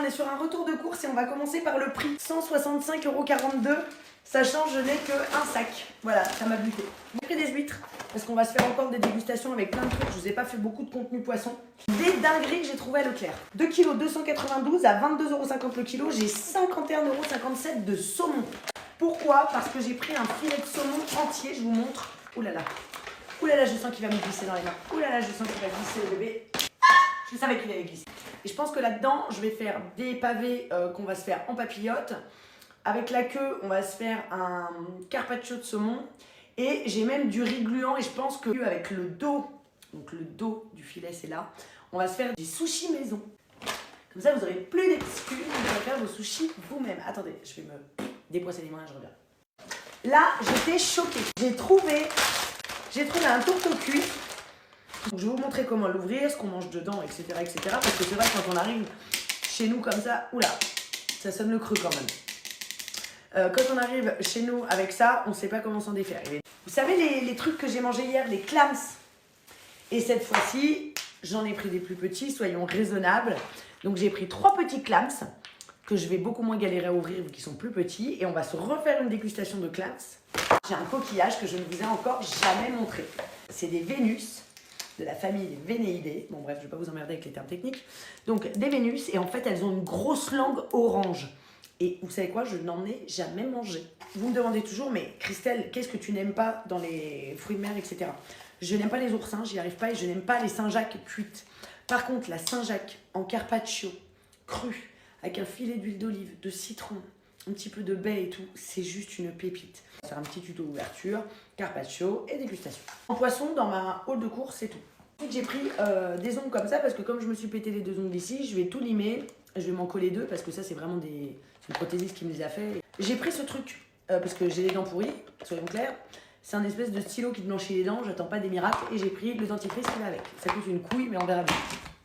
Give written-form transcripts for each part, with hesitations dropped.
est sur un retour de course et on va commencer par le prix. 165,42 €, sachant que je n'ai qu'un sac. Voilà, ça m'a buté. J'ai pris des huîtres, parce qu'on va se faire encore des dégustations avec plein de trucs. Je vous ai pas fait beaucoup de contenu poisson. Des dingueries que j'ai trouvé à Leclerc. 2 kg 292 à 22,50 € le kilo. J'ai 51,57 € de saumon. Pourquoi? Parce que j'ai pris un filet de saumon entier, je vous montre. Ouh là là. Ouh là là, je sens qu'il va me glisser dans les mains. Ouh là là, je sens qu'il va glisser le bébé. Je savais qu'il allait glisser. Et je pense que là-dedans, je vais faire des pavés qu'on va se faire en papillote. Avec la queue, on va se faire un carpaccio de saumon. Et j'ai même du riz gluant et je pense que avec le dos, donc le dos du filet c'est là, on va se faire des sushis maison. Comme ça vous aurez plus d'excuses, vous pourrez faire vos sushis vous-même. Attendez, je vais me dépoisser les mains et je reviens. Là, j'étais choquée. J'ai trouvé un tourteau cuit. Donc, je vais vous montrer comment l'ouvrir, ce qu'on mange dedans, etc., etc. Parce que c'est vrai que quand on arrive chez nous comme ça, oula, ça sonne le creux quand même. Quand on arrive chez nous avec ça, on ne sait pas comment s'en défaire. Vous savez les trucs que j'ai mangés hier, les clams. Et cette fois-ci, j'en ai pris des plus petits, soyons raisonnables. Donc j'ai pris 3 petits clams que je vais beaucoup moins galérer à ouvrir vu qu'ils sont plus petits. Et on va se refaire une dégustation de clams. J'ai un coquillage que je ne vous ai encore jamais montré. C'est des Vénus, de la famille des Vénéidés. Bon bref, je ne vais pas vous emmerder avec les termes techniques. Donc des Vénus, et en fait elles ont une grosse langue orange. Et vous savez quoi, je n'en ai jamais mangé. Vous me demandez toujours, mais Christelle, qu'est-ce que tu n'aimes pas dans les fruits de mer, etc. Je n'aime pas les oursins, j'y arrive pas, et je n'aime pas les Saint-Jacques cuites. Par contre, la Saint-Jacques en carpaccio, crue, avec un filet d'huile d'olive, de citron, un petit peu de baie et tout, c'est juste une pépite. C'est un petit tuto ouverture, carpaccio et dégustation. En poisson, dans ma hall de course, c'est tout. Ensuite, j'ai pris des ongles comme ça, parce que comme je me suis pété les 2 ongles ici, je vais tout limer. Je vais m'en coller 2 parce que ça c'est vraiment une prothésiste qui me les a fait. J'ai pris ce truc parce que j'ai les dents pourries, soyons clairs. C'est un espèce de stylo qui te blanchit les dents, j'attends pas des miracles. Et j'ai pris le dentifrice qui va avec. Ça coûte une couille mais on verra bien.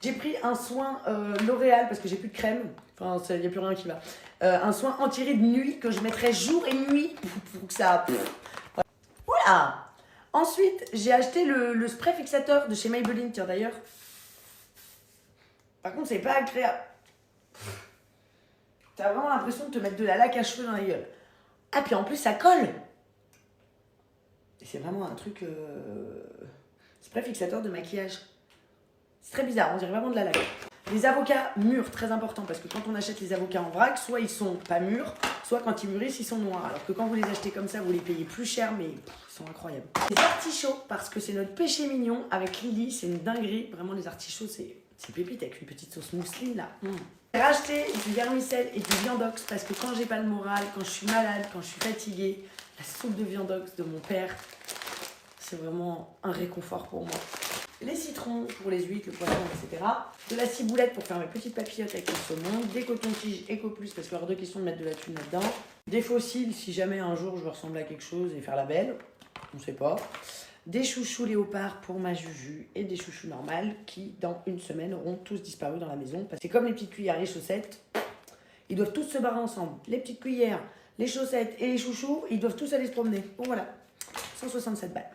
J'ai pris un soin L'Oréal parce que j'ai plus de crème. Enfin il n'y a plus rien qui va. Un soin anti-rides nuit que je mettrai jour et nuit pour que ça... Voilà. Ensuite j'ai acheté le spray fixateur de chez Maybelline, tiens d'ailleurs. Par contre c'est pas agréable. T'as vraiment l'impression de te mettre de la laque à cheveux dans la gueule. Ah, puis en plus, ça colle. Et c'est vraiment un truc... spray fixateur de maquillage. C'est très bizarre, on dirait vraiment de la laque. Les avocats mûrs, très important, parce que quand on achète les avocats en vrac, soit ils sont pas mûrs, soit quand ils mûrissent, ils sont noirs. Alors que quand vous les achetez comme ça, vous les payez plus cher, mais ils sont incroyables. Les artichauts, parce que c'est notre péché mignon avec Lily, c'est une dinguerie. Vraiment, les artichauts, c'est pépite avec une petite sauce mousseline là. J'ai racheté du vermicelle et du viandox parce que quand j'ai pas le moral, quand je suis malade, quand je suis fatiguée, la soupe de viandox de mon père, c'est vraiment un réconfort pour moi. Les citrons pour les huîtres, le poisson, etc. De la ciboulette pour faire mes petites papillotes avec le saumon. Des cotons-tiges Eco Plus parce qu'il y aura 2 questions de mettre de la thune là-dedans. Des fossiles si jamais un jour je veux ressembler à quelque chose et faire la belle. On sait pas. Des chouchous léopards pour ma Juju et des chouchous normales qui, dans une semaine, auront tous disparu dans la maison. Parce que c'est comme les petites cuillères et les chaussettes, ils doivent tous se barrer ensemble. Les petites cuillères, les chaussettes et les chouchous, ils doivent tous aller se promener. Bon voilà, 167 balles.